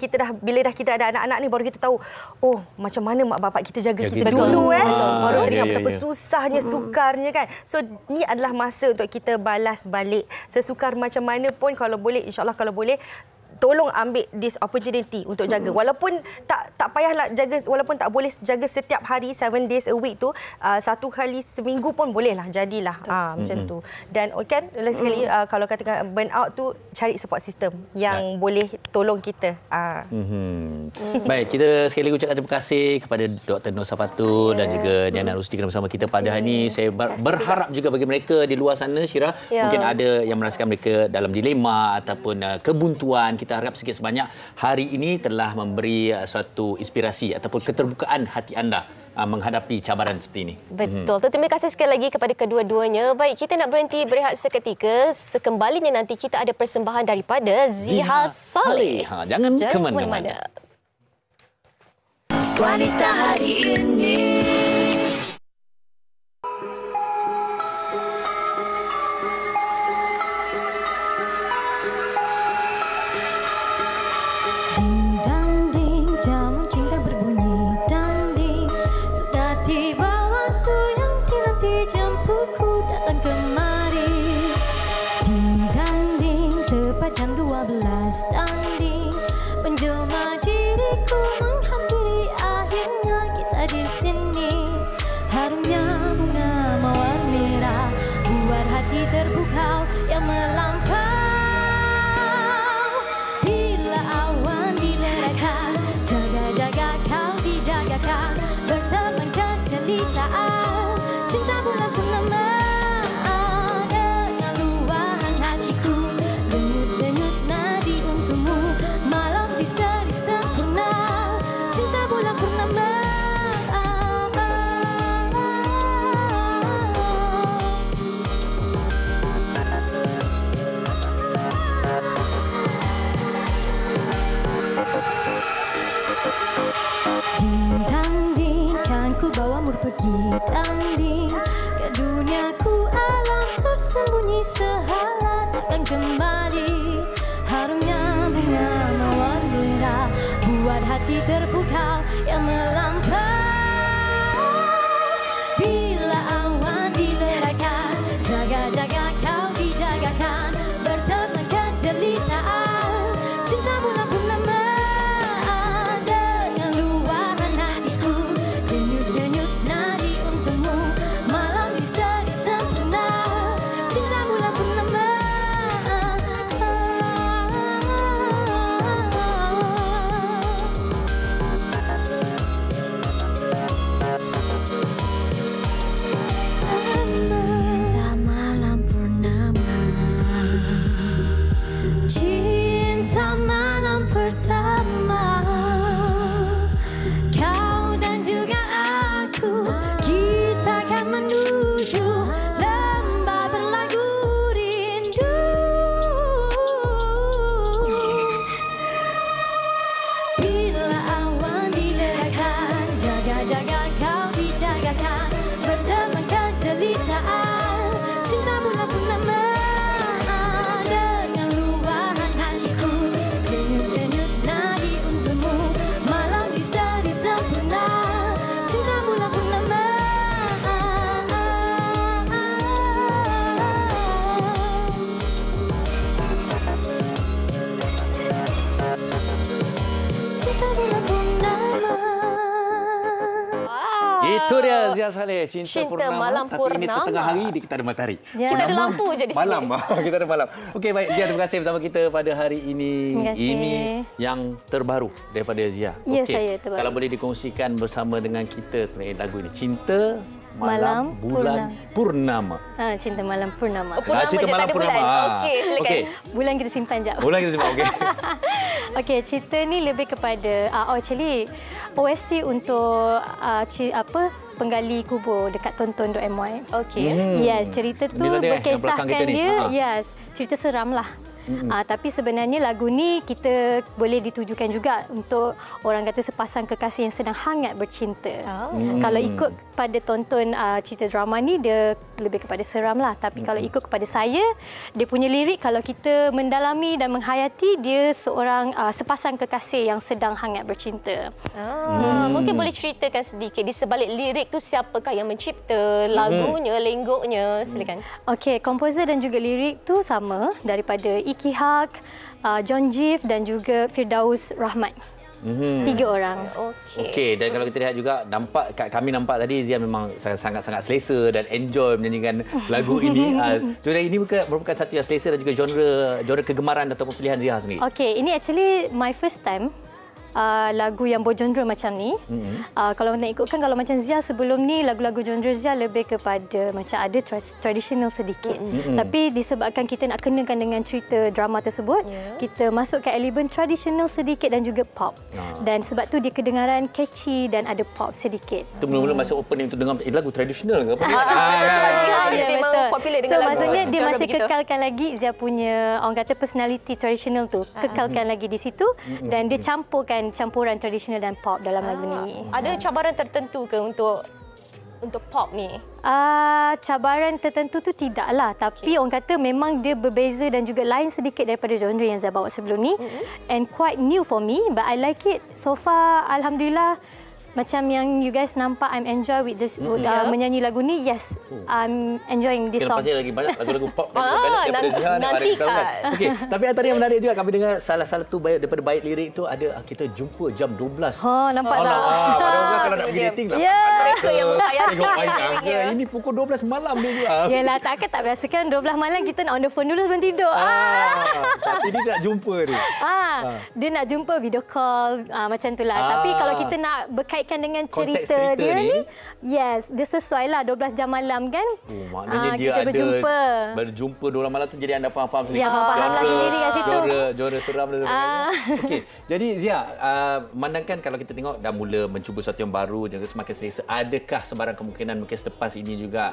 kita ada anak-anak ni baru kita tahu, oh macam mana mak bapak kita jaga kita dulu baru teringat betapa susahnya, sukarnya kan. So ni adalah masa untuk kita balas balik. Sesukar macam mana pun, kalau boleh, insyaAllah kalau boleh, tolong ambil this opportunity untuk jaga. Walaupun tak payahlah jaga, walaupun tak boleh jaga setiap hari 7 days a week tu, satu kali seminggu pun bolehlah, jadilah macam tu. Dan kan lagi sekali kalau katakan burn out tu, cari support system yang boleh tolong kita. Baik, kita sekali lagi ucapkan terima kasih kepada Dr. Nur Safatul dan juga Diana Rusdi kerana bersama kita pada hari ini. Saya berharap juga bagi mereka di luar sana, Syirah, mungkin ada yang merasakan mereka dalam dilema ataupun kebuntuan. Kita harap sikit sebanyak hari ini telah memberi suatu inspirasi ataupun keterbukaan hati anda menghadapi cabaran seperti ini. Betul. Terima kasih sekali lagi kepada kedua-duanya. Baik, kita nak berhenti berehat seketika. Sekembalinya nanti kita ada persembahan daripada Ziha Saleh. Jangan ke mana-mana. Wanita hari ini. Jam 12 danding menjelma diriku menghampiri, akhirnya kita di sini. Harumnya bunga mawar merah buat hati terpukau yang melangkau. Bila awan dileraikan, jaga-jaga kau dijagakan, berteman keceritaan cinta bulan purnama. Pergi danding ke duniaku, alam tersembunyi sehala takkan kembali. Harumnya bunga mawar merah buat hati terpukau yang melangkau. Bila awan dileraikan, jaga-jaga kau dijagakan, berteman kejelitaan cinta bulan purnama. Itu dia Zia Saleh, Cinta Purnama. Malam Tapi ini Purnama. tengah hari, kita ada matahari. Kita ada lampu je di sini. Malam. Kita ada malam. Okey, baik. Zia, terima kasih bersama kita pada hari ini. Terima kasih. Ini yang terbaru daripada Zia. Ya, Okey, saya terbaru. kalau boleh dikongsikan bersama dengan kita mengenai lagu ini. Cinta Malam Bulan Purnama. Cinta Malam Purnama. Purnama Cinta je, tak Malam ada bulan. Purnama. Okey, silakan. Okey. Bulan kita simpan jap. Bulan kita sebut. Okey. Okey, cerita ni lebih kepada actually OST untuk penggali kubur dekat tonton.my. Okey. Yes, cerita tu Bila dia, yang belakang kita berkisahkan ni. dia, Ha. yes, cerita seram lah. Tapi sebenarnya lagu ni kita boleh ditujukan juga untuk orang kata sepasang kekasih yang sedang hangat bercinta. Kalau ikut pada tonton cerita drama ni, dia lebih kepada seram lah. Tapi kalau ikut kepada saya, dia punya lirik kalau kita mendalami dan menghayati, dia seorang sepasang kekasih yang sedang hangat bercinta. Mungkin boleh ceritakan sedikit di sebalik lirik tu siapakah yang mencipta lagunya, lenggoknya, silakan. Okey, komposer dan juga lirik tu sama daripada Iki Haq, John Jif dan juga Firdaus Rahmat. 3 orang. Okey, dan kalau kita lihat juga kami nampak tadi Zia memang sangat-sangat selesa dan enjoy menyanyikan lagu ini. Jadi ini merupakan satu yang selesa dan juga genre kegemaran ataupun pilihan Zia sendiri. Okey, ini actually my first time lagu yang bergenre macam ni. Kalau nak ikutkan, kalau macam Zia sebelum ni, lagu-lagu genre Zia lebih kepada macam ada tradisional sedikit. Tapi disebabkan kita nak kenakan dengan cerita drama tersebut, kita masukkan elemen tradisional sedikit dan juga pop. Dan sebab tu dia kedengaran catchy dan ada pop sedikit. Itu mula-mula masuk opening tu dengar lagu tradisional ke apa? Sebab Zia memang betul. popular dengan So lagu. maksudnya dia genre masih begitu. kekalkan lagi Zia punya orang kata personality tradisional tu, kekalkan lagi di situ dan dia campuran tradisional dan pop dalam lagu ni. Ada cabaran tertentu ke untuk pop ni? Cabaran tertentu tu tidaklah, tapi orang kata memang dia berbeza dan juga lain sedikit daripada genre yang Zia bawa sebelum ni, and quite new for me, but I like it so far. Alhamdulillah, macam yang you guys nampak, I'm enjoy with this menyanyi lagu ni. Yes, I'm enjoying this song. Pasti lagi banyak lagu-lagu pop daripada Zia ni, nanti tahu kan. Okey, tapi antara yang menarik juga kami dengar salah satu daripada bait lirik tu ada kita jumpa jam 12. Nampak tak? Pada orang kalau nak pergi dating lah. Mereka yang menghayati Tengok liriknya. Ini pukul 12 malam dia juga. Yelah, takkan tak biasa kan 12 malam kita nak on the phone dulu sebelum tidur. Tapi dia nak jumpa ni. Dia nak jumpa video call macam itulah. Tapi kalau kita nak berkaitkan dengan Konteks cerita dia ni, ni, yes, dia sesuai lah 12 jam malam kan. Maknanya dia kita berjumpa 12 malam tu, jadi anda faham-faham sedikit. Ya, faham-fahamlah sendiri kat situ. Genre seram dan sebagainya. Okey, jadi Zia, memandangkan kalau kita tengok dah mula mencuba sesuatu yang baru, juga semakin selesa, adakah sebarang kemungkinan mungkin selepas ini juga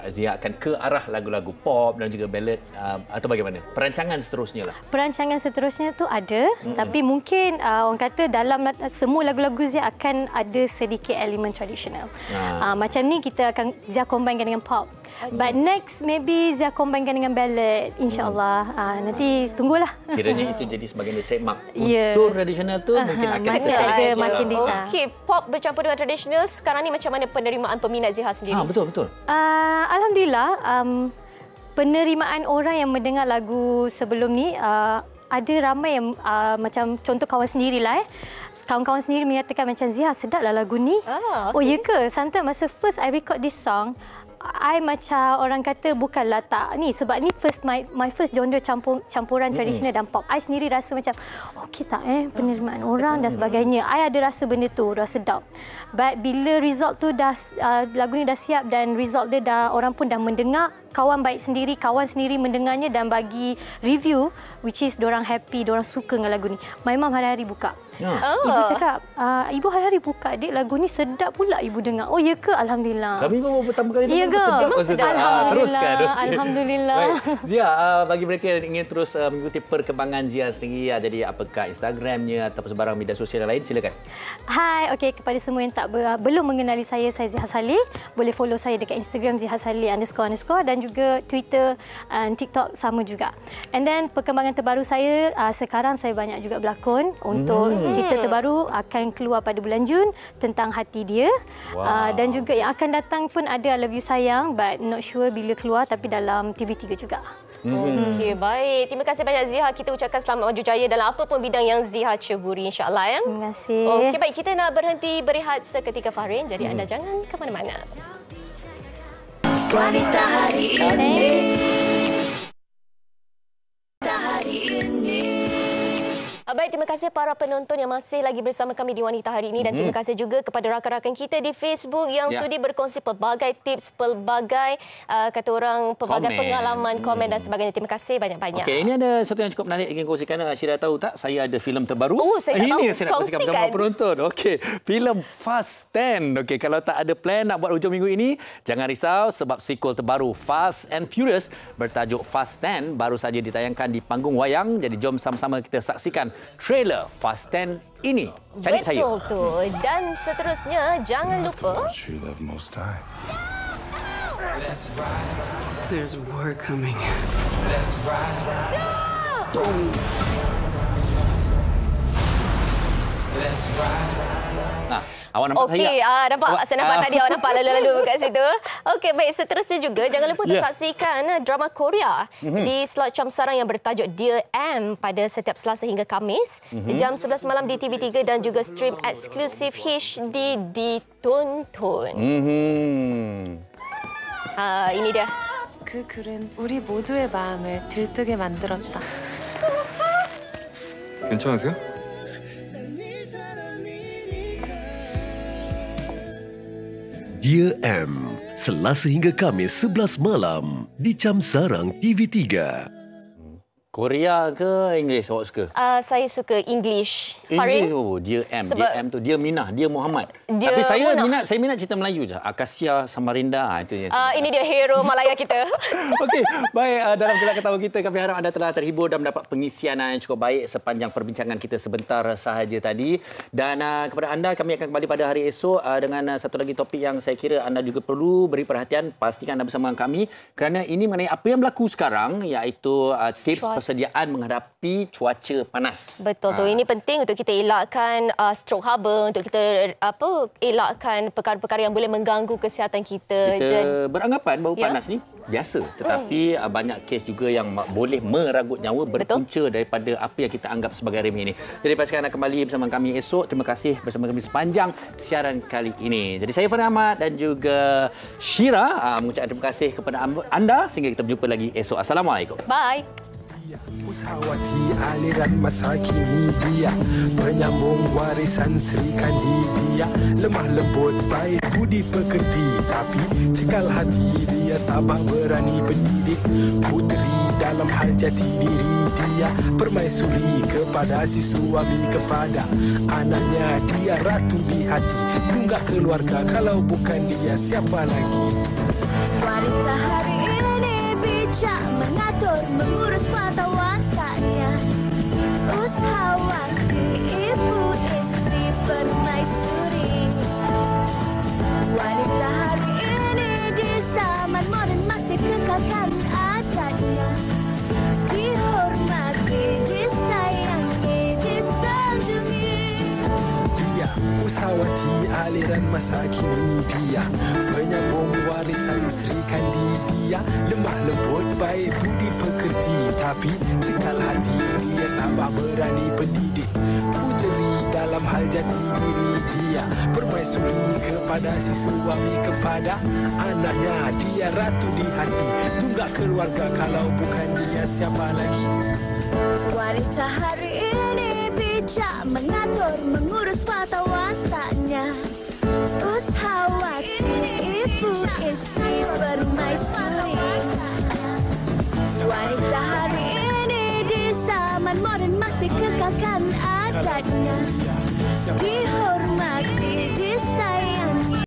Zia akan ke arah lagu-lagu pop dan juga ballad atau bagaimana? Perancangan seterusnya lah. Perancangan seterusnya tu ada, tapi mungkin orang kata dalam semua lagu-lagu Zia akan ada sedikit elemen tradisional. Macam ni kita akan Zia combinekan dengan pop. But next maybe Zia combinekan dengan ballad, insya-Allah. Nanti tunggulah. Kiranya itu jadi sebagai trademark. Unsur tradisional tu mungkin akan makin Okey, pop bercampur dengan tradisional. Sekarang ni macam mana penerimaan peminat Zia sendiri? Betul. Alhamdulillah, penerimaan orang yang mendengar lagu sebelum ni ada ramai yang macam contoh kawan sendirilah kawan-kawan sendiri menyatakan macam Zia, sedaplah lagu ni. Oh ya ke? Sometimes masa first I record this song, I macam orang kata bukanlah tak ni, sebab ni my first genre campuran tradisional dan pop. I sendiri rasa macam okey tak penerimaan orang dan sebagainya. I ada rasa benda tu dah sedap. But bila result tu dah lagu ni dah siap dan result dia dah orang pun dah mendengar, kawan sendiri mendengarnya dan bagi review, which is diorang happy, diorang suka dengan lagu ni. My mum hari-hari buka. Ibu cakap, ibu hari-hari buka, adik lagu ni sedap pula ibu dengar. Oh ya ke? Alhamdulillah. Kami pun pertama kali dengar. Sedap. Teruskan. Alhamdulillah. Zia, bagi mereka yang ingin terus mengikuti perkembangan Zia sendiri, jadi apakah Instagramnya atau sebarang media sosial lain, silakan. Hai, okey, kepada semua yang belum mengenali saya Zia Saleh, boleh follow saya dekat Instagram Zia Saleh _ dan juga Twitter dan TikTok sama juga. And then perkembangan terbaru saya, sekarang saya banyak juga berlakon untuk cerita terbaru akan keluar pada bulan Jun tentang hati dia. Dan juga yang akan datang pun ada I Love You Sayang, but not sure bila keluar, tapi dalam TV3 juga. Okey, baik. Terima kasih banyak Ziha. Kita ucapkan selamat maju jaya dalam apa pun bidang yang Ziha ceburi, insya-Allah ya. Terima kasih. Okey, baik, kita nak berhenti berehat seketika Fahrin. Jadi anda jangan ke mana-mana. Wanita hari ini. Baik, terima kasih para penonton yang masih lagi bersama kami di Wanita Hari ini dan terima kasih juga kepada rakan-rakan kita di Facebook yang sudi berkongsi pelbagai tips, pelbagai kata orang, pelbagai pengalaman, komen dan sebagainya. Terima kasih banyak-banyak. Okey, ini ada satu yang cukup menarik ingin kongsikan. Syira tahu tak? Saya ada filem terbaru. Saya tak tahu. Ini saya nak kongsikan bersama penonton. Okey, filem Fast 10. Okey, kalau tak ada plan nak buat hujung minggu ini, jangan risau sebab sequel terbaru Fast and Furious bertajuk Fast 10 baru saja ditayangkan di panggung wayang. Jadi jom sama-sama kita saksikan trailer Fast 10 ini. Cari saya. Betul tu. Dan seterusnya, jangan lupa There's war coming. Awak nampak saya? Okey, nampak. Saya nampak tadi awak nampak lalu-lalu kat situ. Okey, baik. Seterusnya juga, jangan lupa untuk saksikan drama Korea di slot Cam Sarang yang bertajuk Dear M pada setiap Selasa hingga Khamis. Jam 11 malam di TV3 dan juga stream eksklusif HD ditonton. Ini dia. 그 글은 우리 모두의 마음을 들뜨게 만들었다. 괜찮으세요? Dear M, Selasa hingga Khamis 11 malam di Cam Sarang TV3. Korea ke Inggeris awak suka? Saya suka English. Inggeris. Oh, Dear M. Dear M tu Dear Minah, Dear Muhammad. Tapi saya minat cerita Melayu je. Akasia Samarinda itu je. Ini dia hero Malaya kita. Okey, baik, dalam gelak ketawa kita kami harap anda telah terhibur dan mendapat pengisian yang cukup baik sepanjang perbincangan kita sebentar sahaja tadi. Dan kepada anda kami akan kembali pada hari esok dengan satu lagi topik yang saya kira anda juga perlu beri perhatian. Pastikan anda bersama kami kerana ini mengenai apa yang berlaku sekarang, iaitu tips persediaan menghadapi cuaca panas. Betul tu. Ini penting untuk kita elakkan stroke haba, untuk kita elakkan perkara-perkara yang boleh mengganggu kesihatan kita. Kita beranggapan bahawa panas ni biasa, tetapi banyak kes juga yang boleh meragut nyawa berpunca daripada apa yang kita anggap sebagai remeh ini. Jadi pastikan anda kembali bersama kami esok. Terima kasih bersama kami sepanjang siaran kali ini. Jadi saya Fahrin Ahmad dan juga Syira mengucapkan terima kasih kepada anda sehingga kita berjumpa lagi esok. Assalamualaikum. Bye. Usahawati aliran masa kini dia penyambung warisan Sri Kandi dia, lemah lembut baik budi pekerti, tapi cekal hati dia tabah berani pendidik puteri dalam hal jati diri dia, permaisuri kepada si suami kepada anaknya, dia ratu di hati tunggak keluarga, kalau bukan dia siapa lagi. Wanita hari ini bijak mengatur mengurus mata wataknya, usahawati ibu istri permaisuri. Wanita hari ini di zaman modern masih kekalkan adatnya, dihormati, disayangi, disanjungi. Dia usahawati aliran masa kini dia menyambung warisan Sri Kandi dia, lemah lembut baik budi pekerti, tapi cekal hati dia tambah berani pendidik puteri dalam hal jati diri dia, permaisuri kepada si suami kepada anaknya, dia ratu di hati tunggak keluarga, kalau bukan dia siapa lagi. Wanita hari ini bijak mengatur mengurus mata wataknya, usahawati ibu istri permaisuri. Wanita hari ini di zaman modern masih kekalkan adatnya, dihormati, disayang.